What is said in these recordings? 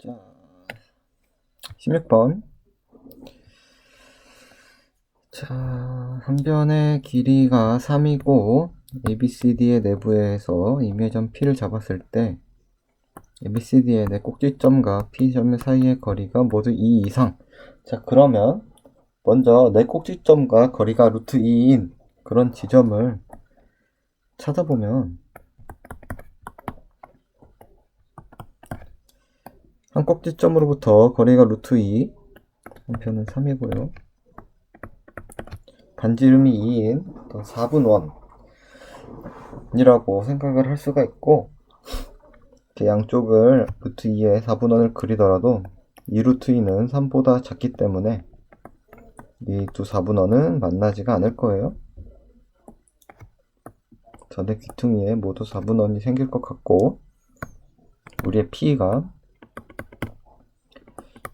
자, 16번. 자, 한 변의 길이가 3이고 ABCD의 내부에서 임의점 P를 잡았을 때 ABCD의 내 꼭지점과 P점 사이의 거리가 모두 2 이상. 자, 그러면 먼저 내 꼭지점과 거리가 루트 2인 그런 지점을 찾아보면 한 꼭지점으로부터 거리가 루트 2, 한편은 3이고요. 반지름이 2인 4분 1이라고 생각을 할 수가 있고, 이렇게 양쪽을 루트 2에 4분 1을 그리더라도 2 루트 2는 3보다 작기 때문에 이 두 4분 1은 만나지가 않을 거예요. 전대 귀퉁이에 모두 4분 1이 생길 것 같고, 우리의 P가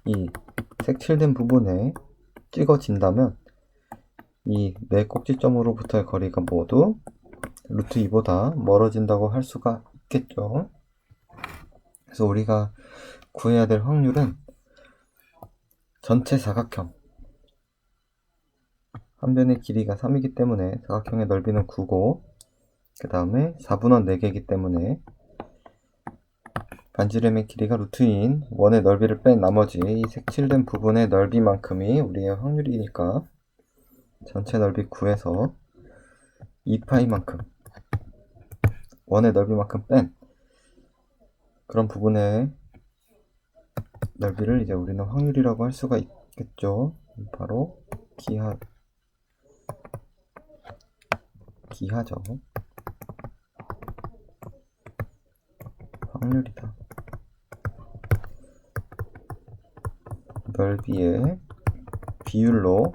이 색칠된 부분에 찍어진다면 이 네 꼭지점으로부터의 거리가 모두 루트 2보다 멀어진다고 할 수가 있겠죠. 그래서 우리가 구해야 될 확률은 전체 사각형, 한 변의 길이가 3이기 때문에 사각형의 넓이는 9고, 그 다음에 4분 1 4개이기 때문에 반지름의 길이가 루트 2인 원의 넓이를 뺀 나머지 이 색칠된 부분의 넓이만큼이 우리의 확률이니까 전체 넓이 9에서 2파이만큼, 원의 넓이만큼 뺀 그런 부분의 넓이를 이제 우리는 확률이라고 할 수가 있겠죠. 바로 기하죠. 확률이다. 넓이의 비율로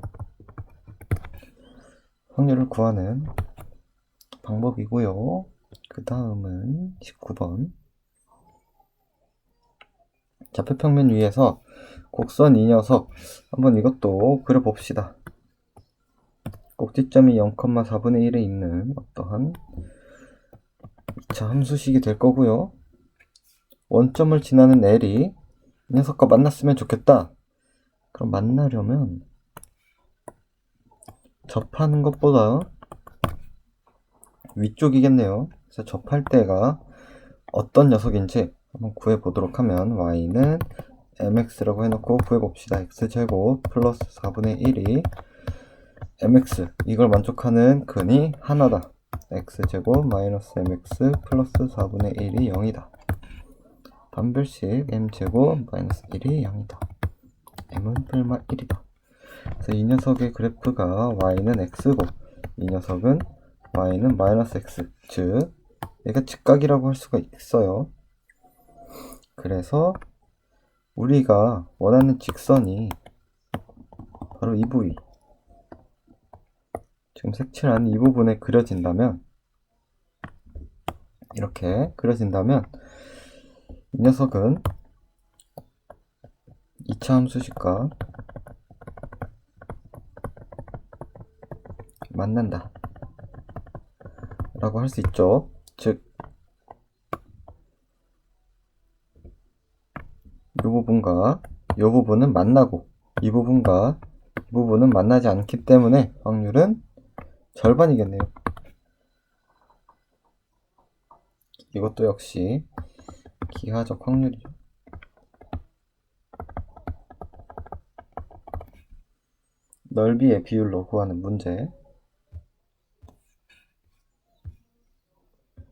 확률을 구하는 방법이고요. 그 다음은 19번. 좌표평면 위에서 곡선 이 녀석 한번 이것도 그려봅시다. 꼭지점이 0,4분의 1에 있는 어떠한 2차 함수식이 될 거고요. 원점을 지나는 L이 이 녀석과 만났으면 좋겠다. 그럼 만나려면 접하는 것보다 위쪽이겠네요. 그래서 접할 때가 어떤 녀석인지 한번 구해보도록 하면 y는 mx라고 해놓고 구해봅시다. x제곱 플러스 4분의 1이 mx, 이걸 만족하는 근이 하나다. x제곱 마이너스 mx 플러스 4분의 1이 0이다. 반별식 m제곱 마이너스 1이 0이다. m은 뿔마 1이다. 그래서 이 녀석의 그래프가 y는 x고 이 녀석은 y는 마이너스 x, 즉 얘가 직각이라고 할 수가 있어요. 그래서 우리가 원하는 직선이 바로 이 부위, 지금 색칠한 이 부분에 그려진다면, 이렇게 그려진다면 이 녀석은 2차 함수식과 만난다 라고 할 수 있죠. 즉 이 부분과 이 부분은 만나고 이 부분과 이 부분은 만나지 않기 때문에 확률은 절반이겠네요. 이것도 역시 기하적 확률이죠. 넓이의 비율로 구하는 문제.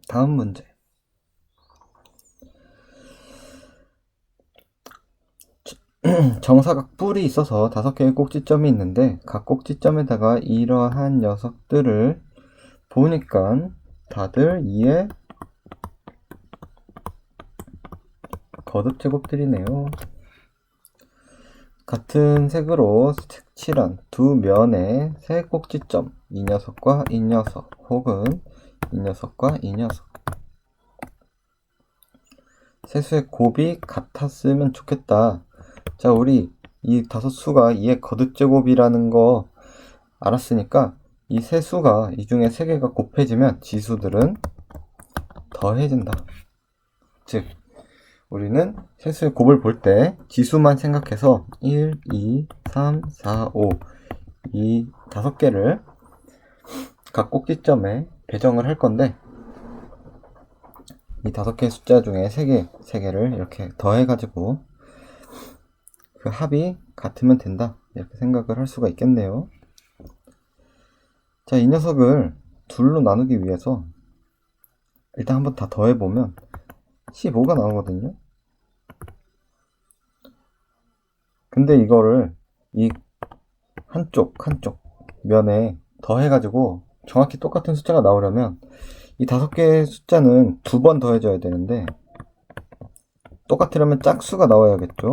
다음 문제. 정사각 뿔이 있어서 5개의 꼭지점이 있는데 각 꼭지점에다가 이러한 녀석들을 보니까 다들 2의 거듭 제곱들이네요. 같은 색으로 색칠한 두 면의 세 꼭지점, 이 녀석과 이 녀석, 혹은 이 녀석과 이 녀석, 세수의 곱이 같았으면 좋겠다. 자, 우리 이 다섯 수가 2의 거듭제곱이라는 거 알았으니까 이 세 수가 이 중에 세 개가 곱해지면 지수들은 더해진다. 즉 우리는 세수의 곱을 볼 때 지수만 생각해서 1, 2, 3, 4, 5 이 5개를 각 꼭지점에 배정을 할 건데, 이 5개의 숫자 중에 3개를 이렇게 더해가지고 그 합이 같으면 된다, 이렇게 생각을 할 수가 있겠네요. 자, 이 녀석을 둘로 나누기 위해서 일단 한번 다 더해보면 15가 나오거든요. 근데 이거를 이 한쪽 면에 더해가지고 정확히 똑같은 숫자가 나오려면 이 5개의 숫자는 2번 더해져야 되는데, 똑같으려면 짝수가 나와야겠죠.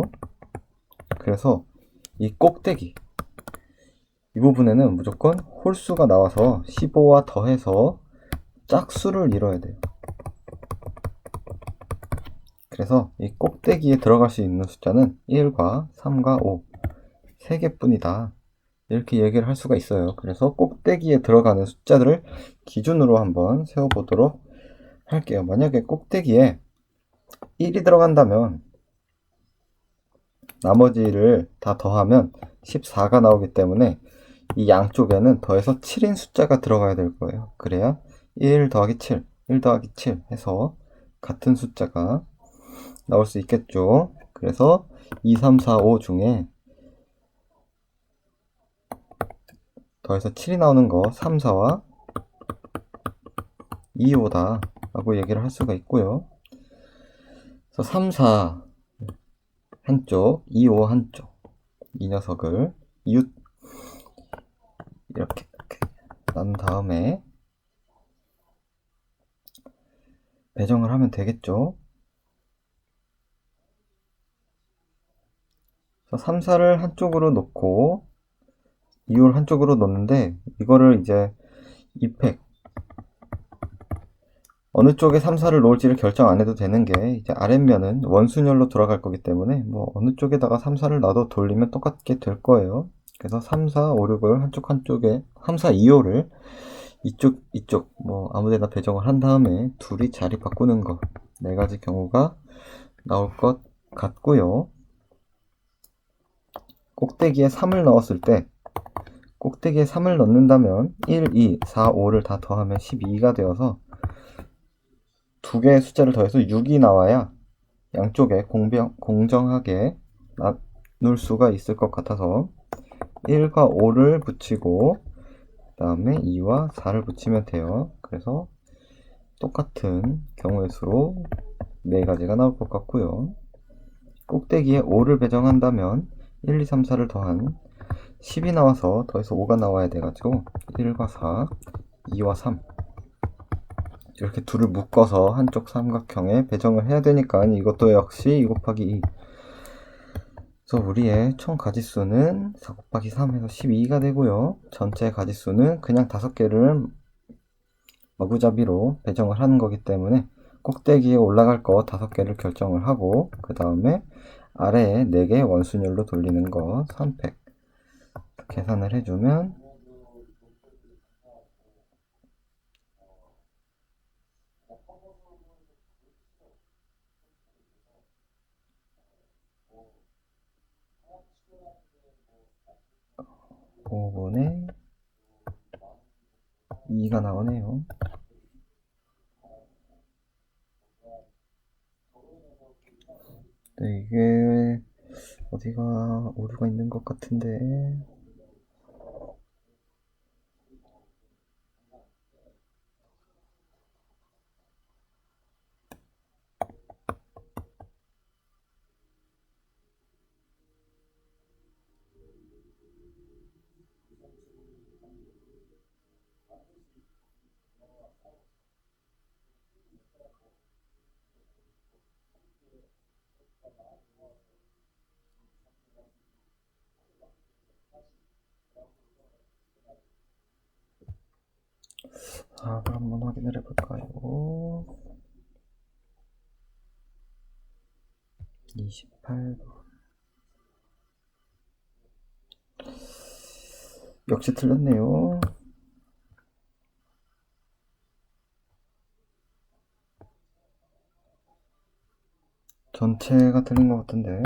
그래서 이 꼭대기 이 부분에는 무조건 홀수가 나와서 15와 더해서 짝수를 이뤄야 돼요. 그래서 이 꼭대기에 들어갈 수 있는 숫자는 1과 3과 5 3개뿐이다, 이렇게 얘기를 할 수가 있어요. 그래서 꼭대기에 들어가는 숫자들을 기준으로 한번 세워보도록 할게요. 만약에 꼭대기에 1이 들어간다면 나머지를 다 더하면 14가 나오기 때문에 이 양쪽에는 더해서 7인 숫자가 들어가야 될 거예요. 그래야 1 더하기 7, 1 더하기 7 해서 같은 숫자가 나올 수 있겠죠. 그래서 2, 3, 4, 5 중에 더해서 7이 나오는 거 3, 4와 2, 5다 라고 얘기를 할 수가 있고요. 그래서 3, 4 한쪽, 2, 5 한쪽, 이 녀석을 이웃 이렇게 나눈 다음에 배정을 하면 되겠죠. 3, 4를 한쪽으로 놓고 2, 5를 한쪽으로 놓는데, 이거를 이제 이펙 어느 쪽에 3, 4를 놓을지를 결정 안 해도 되는 게, 이제 아랫면은 원순열로 돌아갈 거기 때문에 뭐 어느 쪽에다가 3, 4를 놔도 돌리면 똑같게 될 거예요. 그래서 3, 4, 5, 6을 한쪽에 3, 4, 2, 5를 이쪽 뭐 아무데나 배정을 한 다음에 둘이 자리 바꾸는 거, 4가지 경우가 나올 것 같고요. 꼭대기에 3을 넣었을 때, 꼭대기에 3을 넣는다면 1, 2, 4, 5를 다 더하면 12가 되어서 2개의 숫자를 더해서 6이 나와야 양쪽에 공정하게 나눌 수가 있을 것 같아서 1과 5를 붙이고 그 다음에 2와 4를 붙이면 돼요. 그래서 똑같은 경우의 수로 4가지가 나올 것 같고요. 꼭대기에 5를 배정한다면 1, 2, 3, 4를 더한 10이 나와서 더해서 5가 나와야 돼가지고 1과 4, 2와 3 이렇게 둘을 묶어서 한쪽 삼각형에 배정을 해야 되니까 이것도 역시 2 곱하기 2. 그래서 우리의 총 가지수는 4 곱하기 3 해서 12가 되고요. 전체 가지수는 그냥 5개를 마구잡이로 배정을 하는 거기 때문에 꼭대기에 올라갈 거 5개를 결정을 하고, 그 다음에 아래에 4개 원순열로 돌리는 거 3팩 계산을 해주면 5분의 2가 나오네요. 네, 이게 어디가 오류가 있는 것 같은데. 답을 한번 확인을 해볼까요? 28번. 역시 틀렸네요. 전체가 틀린 것 같은데.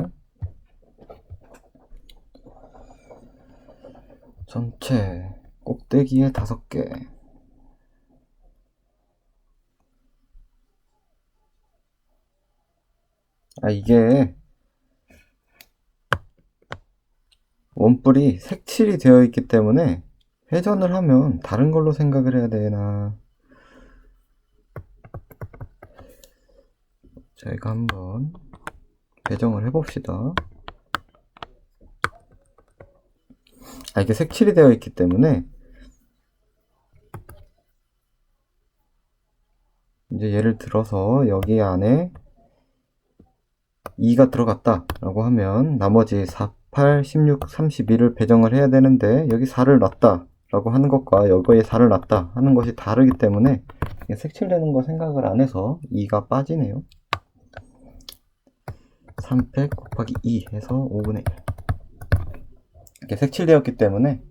전체 꼭대기에 5개. 이게 원뿔이 색칠이 되어 있기 때문에 회전을 하면 다른 걸로 생각을 해야 되나. 저희가 한번 배정을 해봅시다. 이게 색칠이 되어 있기 때문에 이제 예를 들어서 여기 안에 2가 들어갔다 라고 하면 나머지 4, 8, 16, 32를 배정을 해야 되는데 여기 4를 놨다 라고 하는 것과 여기에 4를 놨다 하는 것이 다르기 때문에 색칠되는 거 생각을 안 해서 2가 빠지네요. 300 곱하기 2 해서 5분의 1 이렇게 색칠되었기 때문에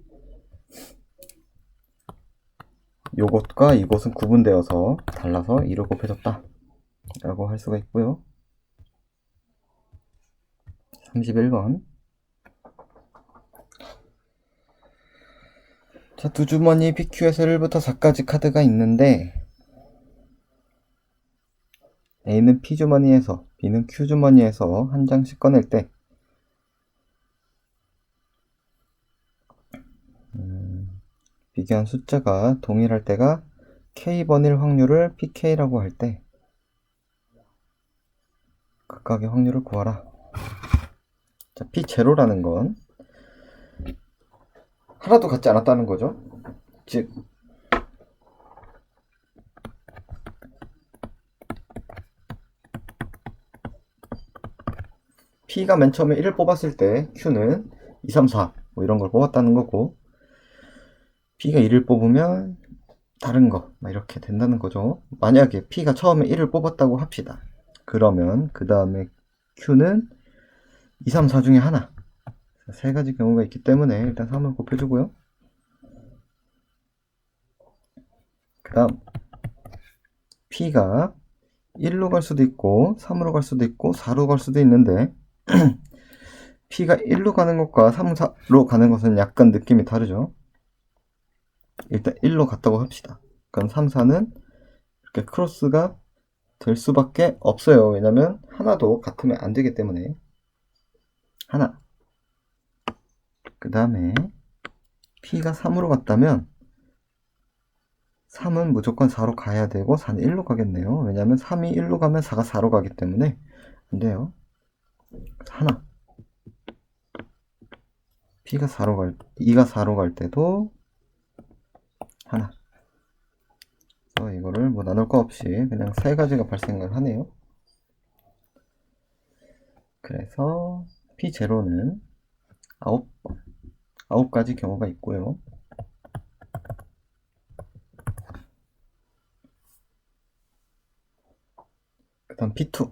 요것과 이것은 구분되어서 달라서 2를 곱해줬다 라고 할 수가 있고요. 31번. 자, 두 주머니 PQ에서 1부터 4까지 카드가 있는데 A는 P주머니에서 B는 Q주머니에서 한 장씩 꺼낼 때 비교한 숫자가 동일할 때가 K번일 확률을 PK라고 할 때 각각의 확률을 구하라. 자, P0라는 건 하나도 같지 않았다는 거죠. 즉 P가 맨 처음에 1을 뽑았을 때 Q는 2, 3, 4 뭐 이런 걸 뽑았다는 거고 P가 1을 뽑으면 다른 거 이렇게 된다는 거죠. 만약에 P가 처음에 1을 뽑았다고 합시다. 그러면 그 다음에 Q는 2, 3, 4 중에 하나, 세 가지 경우가 있기 때문에 일단 3을 곱해주고요. 그 다음 P가 1로 갈 수도 있고 3으로 갈 수도 있고 4로 갈 수도 있는데 P가 1로 가는 것과 3, 4로 가는 것은 약간 느낌이 다르죠. 일단 1로 갔다고 합시다. 그럼 3, 4는 이렇게 크로스가 될 수밖에 없어요. 왜냐면 하나도 같으면 안 되기 때문에. 하나. 그 다음에 P가 3으로 갔다면 3은 무조건 4로 가야 되고 4는 1로 가겠네요. 왜냐면 3이 1로 가면 4가 4로 가기 때문에 안 돼요. 하나. P가 4로 2가 4로 갈 때도 하나. 그래서 이거를 뭐 나눌 거 없이 그냥 세 가지가 발생을 하네요. 그래서 P0는 9가지 경우가 있고요. 그 다음 P2.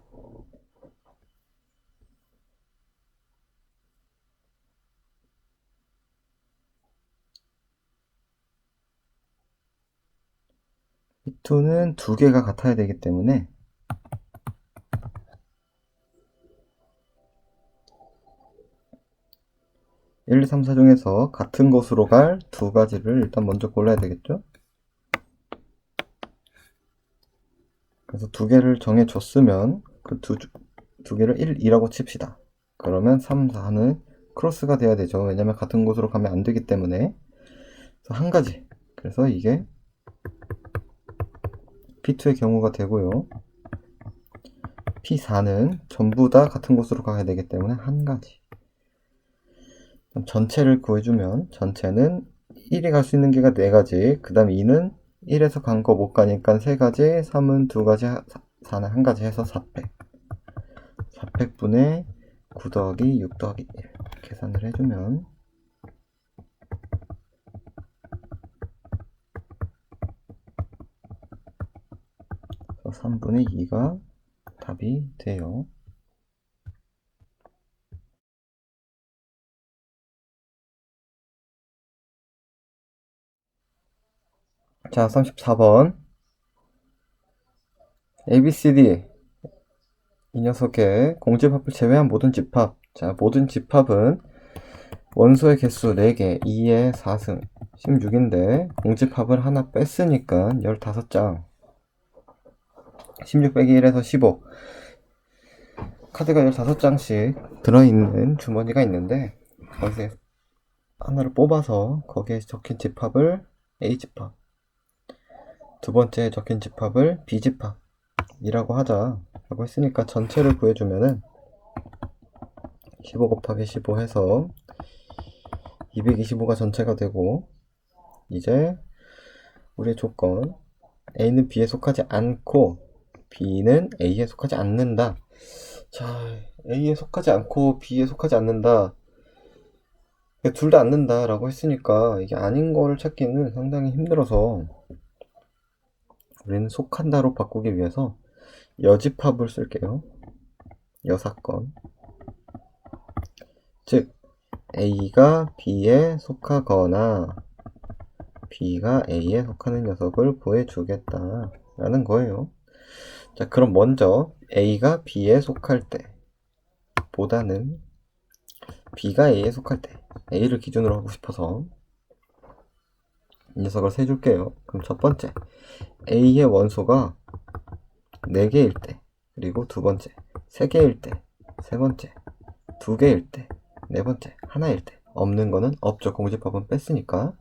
P2는 두 개가 같아야 되기 때문에 1, 2, 3, 4 중에서 같은 곳으로 갈 두 가지를 일단 먼저 골라야 되겠죠? 그래서 두 개를 정해줬으면 그 두 개를 1, 2라고 칩시다. 그러면 3, 4는 크로스가 돼야 되죠. 왜냐면 같은 곳으로 가면 안 되기 때문에. 그래서 한 가지. 그래서 이게 P2의 경우가 되고요. P4는 전부 다 같은 곳으로 가야 되기 때문에 한 가지. 전체를 구해주면 전체는 1이 갈 수 있는 개가 4가지, 그 다음 2는 1에서 간 거 못 가니까 3가지, 3은 2가지, 4는 한 가지 해서 4팩. 4팩분의 9 더하기 6 더하기 1 계산을 해주면 3분의 2가 답이 돼요. 자, 34번 ABCD 이 녀석의 공집합을 제외한 모든 집합. 자, 모든 집합은 원소의 개수 4개, 2의 4승, 16인데 공집합을 하나 뺐으니까 15장. 16 빼기 1에서 15. 카드가 15장씩 들어있는 주머니가 있는데 거기서 하나를 뽑아서 거기에 적힌 집합을 A집합, 두 번째에 적힌 집합을 B집합이라고 하자라고 했으니까 전체를 구해주면은 15 곱하기 15 해서 225가 전체가 되고, 이제 우리의 조건 A는 B에 속하지 않고 B는 A에 속하지 않는다. 자, A에 속하지 않고 B에 속하지 않는다, 둘 다 않는다 라고 했으니까 이게 아닌 거를 찾기는 상당히 힘들어서 우리는 속한다로 바꾸기 위해서 여집합을 쓸게요. 여사건. 즉 A가 B에 속하거나 B가 A에 속하는 녀석을 구해주겠다 라는 거예요. 자, 그럼 먼저 A가 B에 속할 때 보다는 B가 A에 속할 때 A를 기준으로 하고 싶어서 이 녀석을 세줄게요. 그럼 첫 번째, A의 원소가 4개일 때, 그리고 두 번째 3개일 때, 세 번째 2개일 때, 네 번째 하나일 때. 없는 거는 없죠. 공집합은 뺐으니까.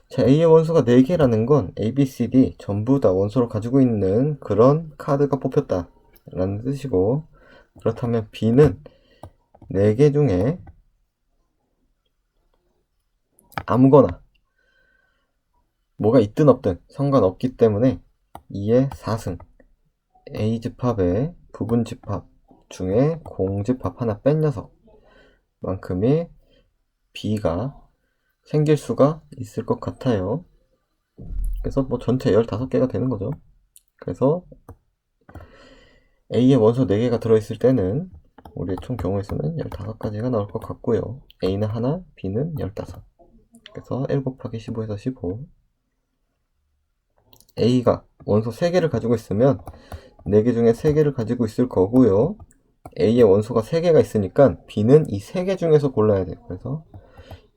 자, A의 원소가 4개라는 건 A, B, C, D 전부 다 원소를 가지고 있는 그런 카드가 뽑혔다 라는 뜻이고, 그렇다면 B는 4개 중에 아무거나 뭐가 있든 없든 상관없기 때문에 2의 4승, A집합의 부분집합 중에 공집합 하나 뺀 녀석만큼의 B가 생길 수가 있을 것 같아요. 그래서 뭐 전체 15개가 되는 거죠. 그래서 A의 원소 4개가 들어있을 때는 우리의 총 경우의 수는 15가지가 나올 것 같고요. A는 하나, B는 15. 그래서 1 곱하기 15에서 15. A가 원소 3개를 가지고 있으면 4개 중에 3개를 가지고 있을 거고요. A의 원소가 3개가 있으니까 B는 이 3개 중에서 골라야 돼요. 그래서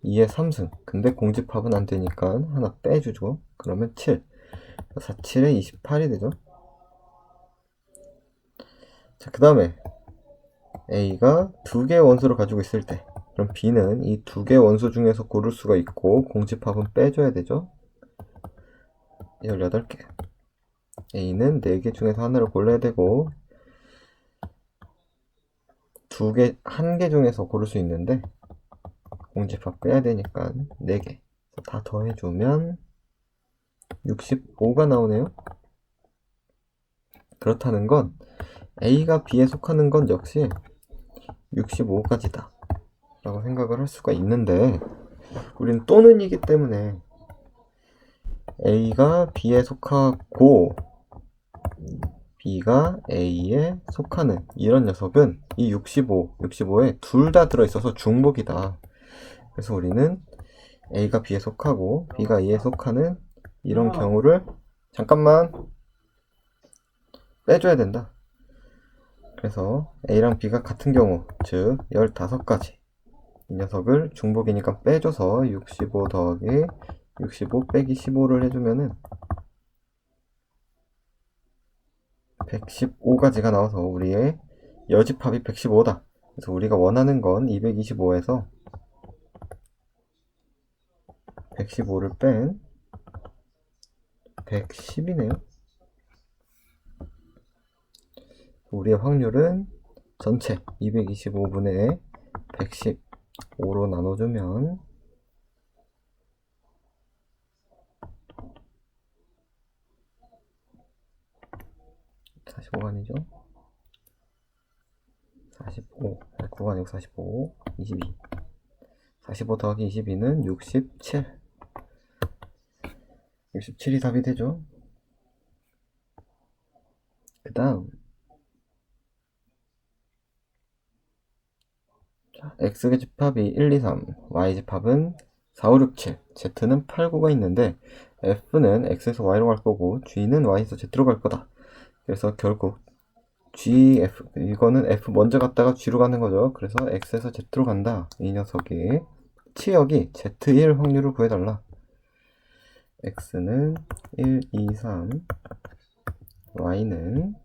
2의 3승. 근데 공집합은 안 되니까 하나 빼주죠. 그러면 7. 4, 7에 28이 되죠. 자, 그 다음에 A가 2개의 원소를 가지고 있을 때, 그럼 B는 이 2개의 원소 중에서 고를 수가 있고 공집합은 빼줘야 되죠. 18개. A는 4개 중에서 하나를 골라야 되고 1개 중에서 고를 수 있는데 공집합 빼야 되니까 4개 다 더해주면 65가 나오네요. 그렇다는 건 A가 B에 속하는 건 역시 65가지다 라고 생각을 할 수가 있는데, 우리는 또는이기 때문에 A가 B에 속하고 B가 A에 속하는 이런 녀석은 이 65에 둘 다 들어있어서 중복이다. 그래서 우리는 A가 B에 속하고 B가 A에 속하는 이런 경우를 잠깐만 빼줘야 된다. 그래서 A랑 B가 같은 경우, 즉 15가지, 이 녀석을 중복이니까 빼줘서 65 더하기 65 빼기 15를 해주면은 115가지가 나와서 우리의 여집합이 115다. 그래서 우리가 원하는 건 225에서 115를 뺀 110이네요. 우리의 확률은 전체 225분의 115로 나눠주면 45가 아니죠? 45, 9가 아니고 45, 22. 45 더하기 22는 67. 67이 답이 되죠. 그 다음 X의 집합이 1, 2, 3, Y 집합은 4, 5, 6, 7, Z는 8, 9가 있는데 F는 X에서 Y로 갈 거고 G는 Y에서 Z로 갈 거다. 그래서 결국 G, F, 이거는 F 먼저 갔다가 G로 가는 거죠. 그래서 X에서 Z로 간다. 이 녀석이 치역이 Z1 확률을 구해달라. X는 1, 2, 3, Y는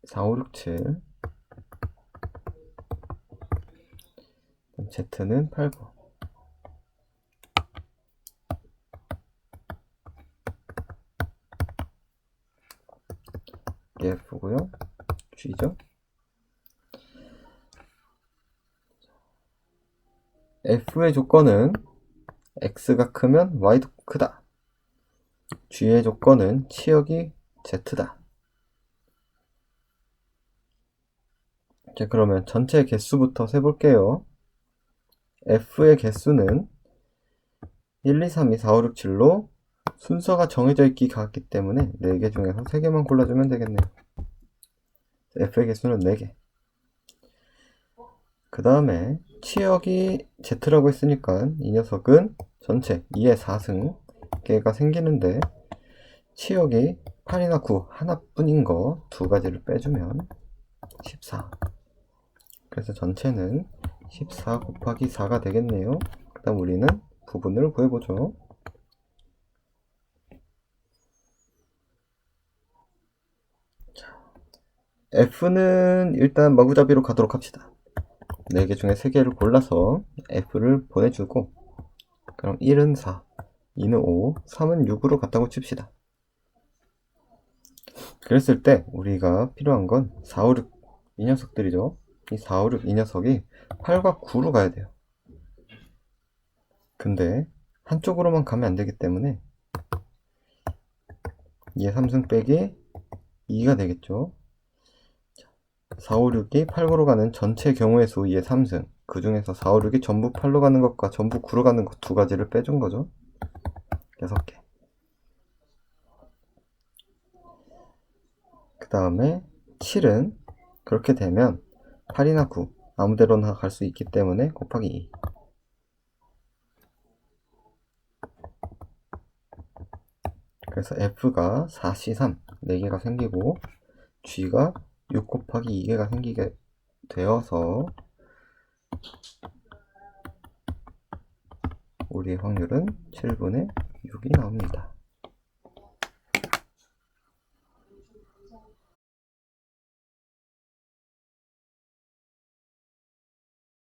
4, 5, 6, 7, Z는 8, 9. 이게 F고요. G죠. F의 조건은 X가 크면 Y도 크다. G의 조건은 치역이 Z다. 자, 그러면 전체 개수부터 세볼게요. F의 개수는 1, 2, 3, 2, 4, 5, 6, 7로 순서가 정해져 있기 같기 때문에 4개 중에서 3개만 골라주면 되겠네요. F의 개수는 4개. 그 다음에 치역이 Z라고 했으니까 이 녀석은 전체 2의 4승 개가 생기는데 치역이 8이나 9 하나뿐인 거 두 가지를 빼주면 14. 그래서 전체는 14 곱하기 4가 되겠네요. 그 다음 우리는 부분을 구해보죠. F는 일단 마구잡이로 가도록 합시다. 4개 중에 3개를 골라서 F를 보내주고, 그럼 1은 4, 2는 5, 3은 6으로 갔다고 칩시다. 그랬을 때 우리가 필요한 건 4, 5, 6 이 녀석들이죠. 이 4, 5, 6 이 녀석이 8과 9로 가야 돼요. 근데 한쪽으로만 가면 안 되기 때문에 2의 3승 빼기 2가 되겠죠. 4, 5, 6이 8, 9로 가는 전체 경우의 수 2의 3승. 그 중에서 4, 5, 6이 전부 8로 가는 것과 전부 9로 가는 것 두 가지를 빼준 거죠. 6개. 그 다음에 7은 그렇게 되면 8이나 9 아무데로나 갈 수 있기 때문에 곱하기 2. 그래서 F가 4C3 4개가 생기고 G가 6 곱하기 2개가 생기게 되어서 우리의 확률은 7분의 6이 나옵니다.